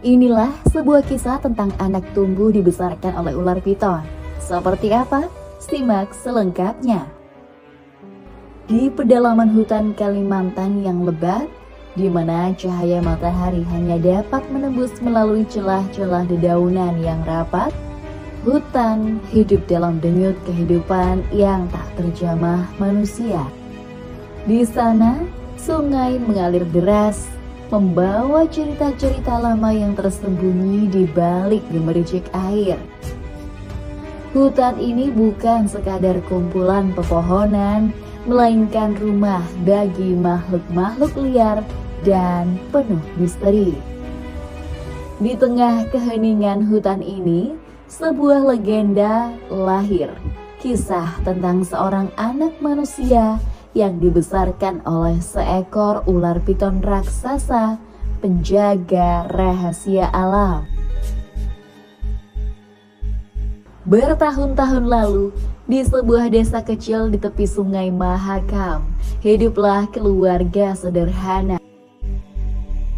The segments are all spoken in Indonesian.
Inilah sebuah kisah tentang anak tumbuh dibesarkan oleh ular piton. Seperti apa? Simak selengkapnya. Di pedalaman hutan Kalimantan yang lebat, di mana cahaya matahari hanya dapat menembus melalui celah-celah dedaunan yang rapat, hutan hidup dalam denyut kehidupan yang tak terjamah manusia. Di sana, sungai mengalir deras, membawa cerita-cerita lama yang tersembunyi di balik gemericik air. Hutan ini bukan sekadar kumpulan pepohonan, melainkan rumah bagi makhluk-makhluk liar dan penuh misteri. Di tengah keheningan hutan ini, sebuah legenda lahir. Kisah tentang seorang anak manusia yang dibesarkan oleh seekor ular piton raksasa, penjaga rahasia alam. Bertahun-tahun lalu, di sebuah desa kecil di tepi sungai Mahakam, hiduplah keluarga sederhana.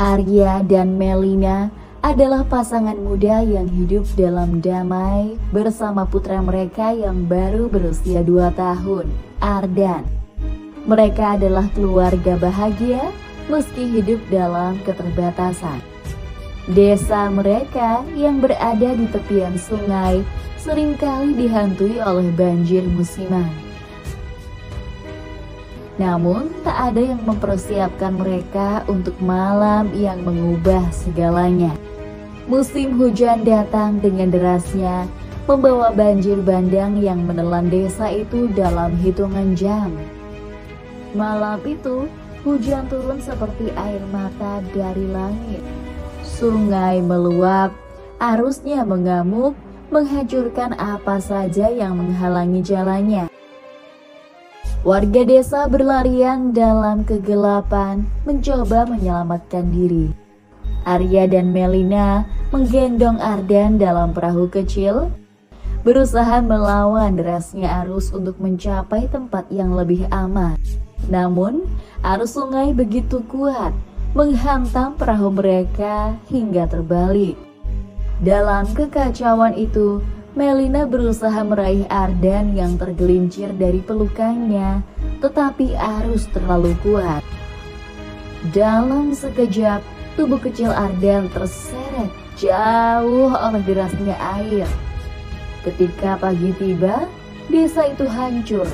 Arya dan Melina adalah pasangan muda yang hidup dalam damai bersama putra mereka yang baru berusia 2 tahun, Ardan. Mereka adalah keluarga bahagia meski hidup dalam keterbatasan. Desa mereka yang berada di tepian sungai seringkali dihantui oleh banjir musiman. Namun tak ada yang mempersiapkan mereka untuk malam yang mengubah segalanya. Musim hujan datang dengan derasnya, membawa banjir bandang yang menelan desa itu dalam hitungan jam. Malam itu, hujan turun seperti air mata dari langit. Sungai meluap, arusnya mengamuk, menghancurkan apa saja yang menghalangi jalannya. Warga desa berlarian dalam kegelapan, mencoba menyelamatkan diri. Arya dan Melina menggendong Ardan dalam perahu kecil, berusaha melawan derasnya arus untuk mencapai tempat yang lebih aman. Namun, arus sungai begitu kuat, menghantam perahu mereka hingga terbalik. Dalam kekacauan itu, Melina berusaha meraih Ardan yang tergelincir dari pelukannya, tetapi arus terlalu kuat. Dalam sekejap, tubuh kecil Ardan terseret jauh oleh derasnya air. Ketika pagi tiba, desa itu hancur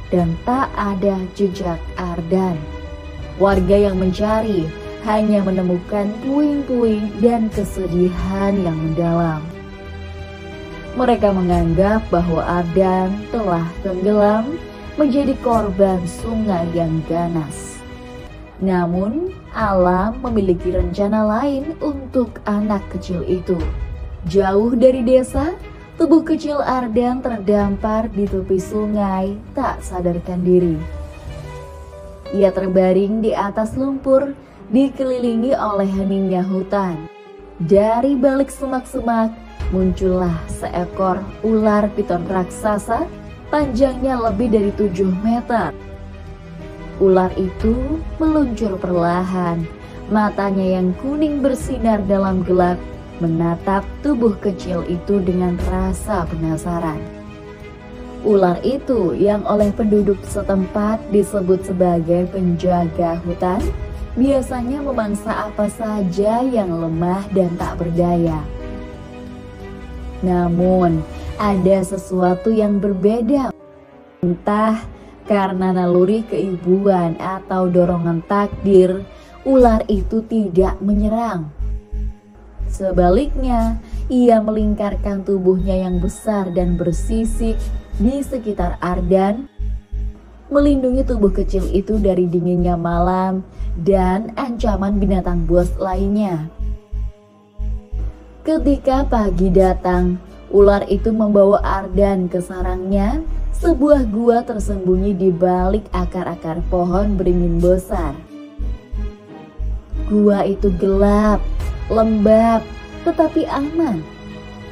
dan tak ada jejak Ardan. Warga yang mencari hanya menemukan puing-puing dan kesedihan yang mendalam. Mereka menganggap bahwa Ardan telah tenggelam menjadi korban sungai yang ganas. Namun, alam memiliki rencana lain untuk anak kecil itu. Jauh dari desa, tubuh kecil Ardan terdampar di tepi sungai, tak sadarkan diri. Ia terbaring di atas lumpur, dikelilingi oleh heningnya hutan. Dari balik semak-semak, muncullah seekor ular piton raksasa, panjangnya lebih dari 7 meter. Ular itu meluncur perlahan, matanya yang kuning bersinar dalam gelap, menatap tubuh kecil itu dengan rasa penasaran. Ular itu yang oleh penduduk setempat disebut sebagai penjaga hutan, biasanya memangsa apa saja yang lemah dan tak berdaya. Namun, ada sesuatu yang berbeda. Entah karena naluri keibuan atau dorongan takdir, ular itu tidak menyerang. Sebaliknya, ia melingkarkan tubuhnya yang besar dan bersisik di sekitar Ardan, melindungi tubuh kecil itu dari dinginnya malam dan ancaman binatang buas lainnya. Ketika pagi datang, ular itu membawa Ardan ke sarangnya, sebuah gua tersembunyi di balik akar-akar pohon beringin besar. Gua itu gelap, lembab, tetapi aman.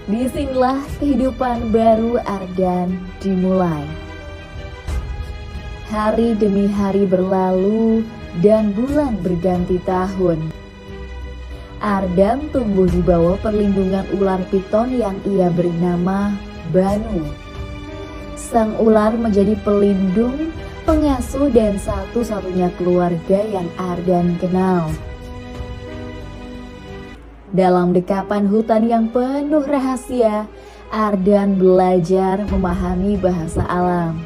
Disinilah kehidupan baru Ardan dimulai. Hari demi hari berlalu dan bulan berganti tahun. Ardan tumbuh di bawah perlindungan ular piton yang ia beri nama Banu. Sang ular menjadi pelindung, pengasuh, dan satu-satunya keluarga yang Ardan kenal. Dalam dekapan hutan yang penuh rahasia, Ardan belajar memahami bahasa alam.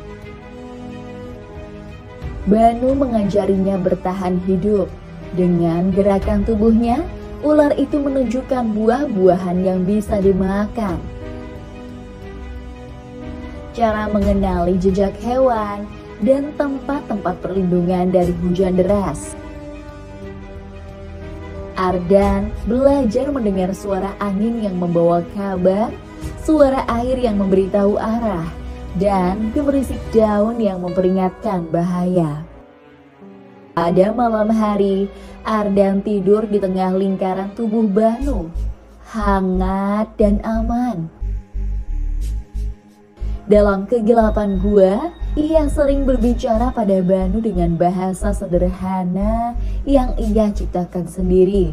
Banu mengajarinya bertahan hidup. Dengan gerakan tubuhnya, ular itu menunjukkan buah-buahan yang bisa dimakan. Cara mengenali jejak hewan dan tempat-tempat perlindungan dari hujan deras. Ardan belajar mendengar suara angin yang membawa kabar, suara air yang memberitahu arah, dan gemerisik daun yang memperingatkan bahaya. Pada malam hari, Ardan tidur di tengah lingkaran tubuh Banu, hangat dan aman. Dalam kegelapan gua, ia sering berbicara pada Banu dengan bahasa sederhana yang ia ciptakan sendiri.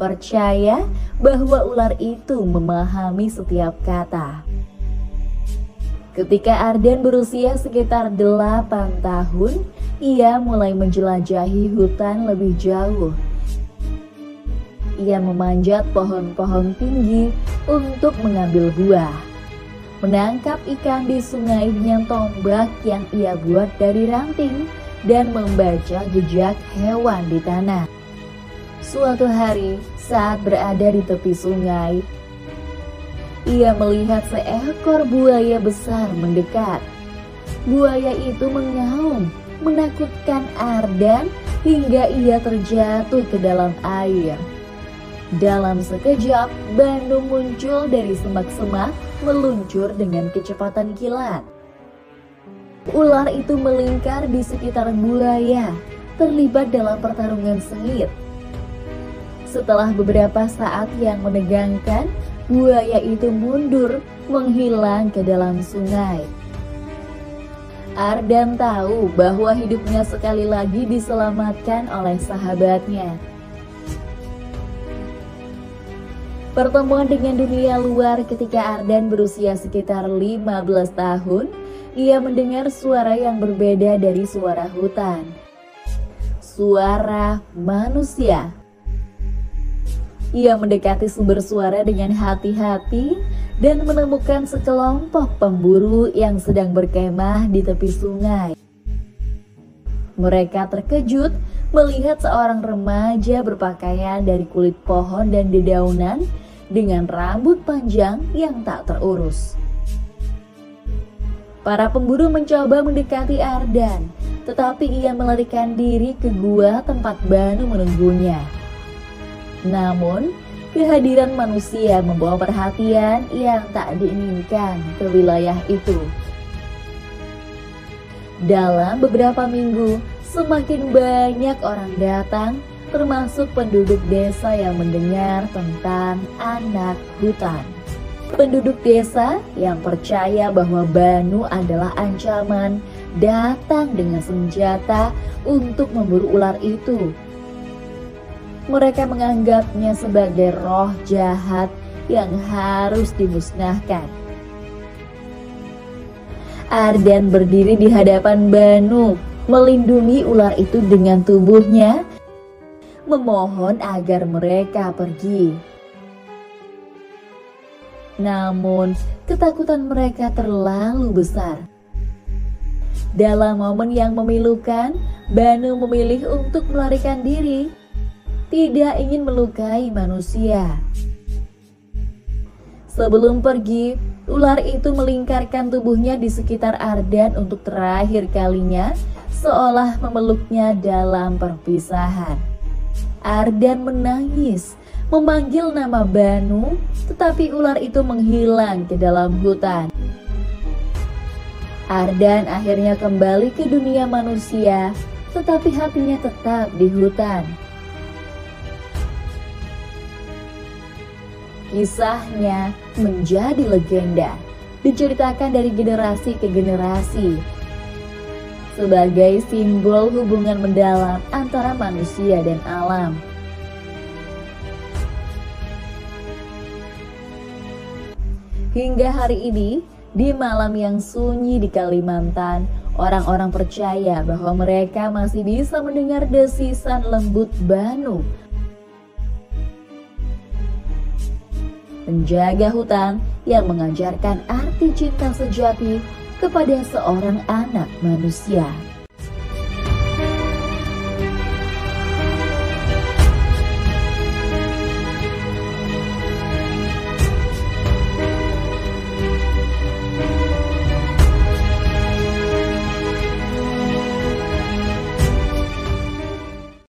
Percaya bahwa ular itu memahami setiap kata. Ketika Ardan berusia sekitar 8 tahun, ia mulai menjelajahi hutan lebih jauh. Ia memanjat pohon-pohon tinggi untuk mengambil buah, menangkap ikan di sungai dengan tombak yang ia buat dari ranting, dan membaca jejak hewan di tanah. Suatu hari, saat berada di tepi sungai, ia melihat seekor buaya besar mendekat. Buaya itu mengaum, menakutkan Ardan hingga ia terjatuh ke dalam air. Dalam sekejap, Banu muncul dari semak-semak, meluncur dengan kecepatan kilat. Ular itu melingkar di sekitar buaya, terlibat dalam pertarungan sengit. Setelah beberapa saat yang menegangkan, buaya itu mundur, menghilang ke dalam sungai. Ardan tahu bahwa hidupnya sekali lagi diselamatkan oleh sahabatnya. Pertemuan dengan dunia luar ketika Ardan berusia sekitar 15 tahun, ia mendengar suara yang berbeda dari suara hutan. Suara manusia. Ia mendekati sumber suara dengan hati-hati dan menemukan sekelompok pemburu yang sedang berkemah di tepi sungai. Mereka terkejut melihat seorang remaja berpakaian dari kulit pohon dan dedaunan dengan rambut panjang yang tak terurus. Para pemburu mencoba mendekati Ardan, tetapi ia melarikan diri ke gua tempat Banu menunggunya. Namun, kehadiran manusia membawa perhatian yang tak diinginkan ke wilayah itu. Dalam beberapa minggu, semakin banyak orang datang, termasuk penduduk desa yang mendengar tentang anak hutan. Penduduk desa yang percaya bahwa Banu adalah ancaman, datang dengan senjata untuk memburu ular itu. Mereka menganggapnya sebagai roh jahat yang harus dimusnahkan. Ardan berdiri di hadapan Banu, melindungi ular itu dengan tubuhnya, memohon agar mereka pergi. Namun, ketakutan mereka terlalu besar. Dalam momen yang memilukan, Banu memilih untuk melarikan diri, tidak ingin melukai manusia. Sebelum pergi, ular itu melingkarkan tubuhnya di sekitar Ardan untuk terakhir kalinya, seolah memeluknya dalam perpisahan. Ardan menangis, memanggil nama Banu, tetapi ular itu menghilang ke dalam hutan. Ardan akhirnya kembali ke dunia manusia, tetapi hatinya tetap di hutan. Kisahnya menjadi legenda, diceritakan dari generasi ke generasi, sebagai simbol hubungan mendalam antara manusia dan alam. Hingga hari ini, di malam yang sunyi di Kalimantan, orang-orang percaya bahwa mereka masih bisa mendengar desisan lembut banu. Penjaga hutan yang mengajarkan arti cinta sejati kepada seorang anak manusia.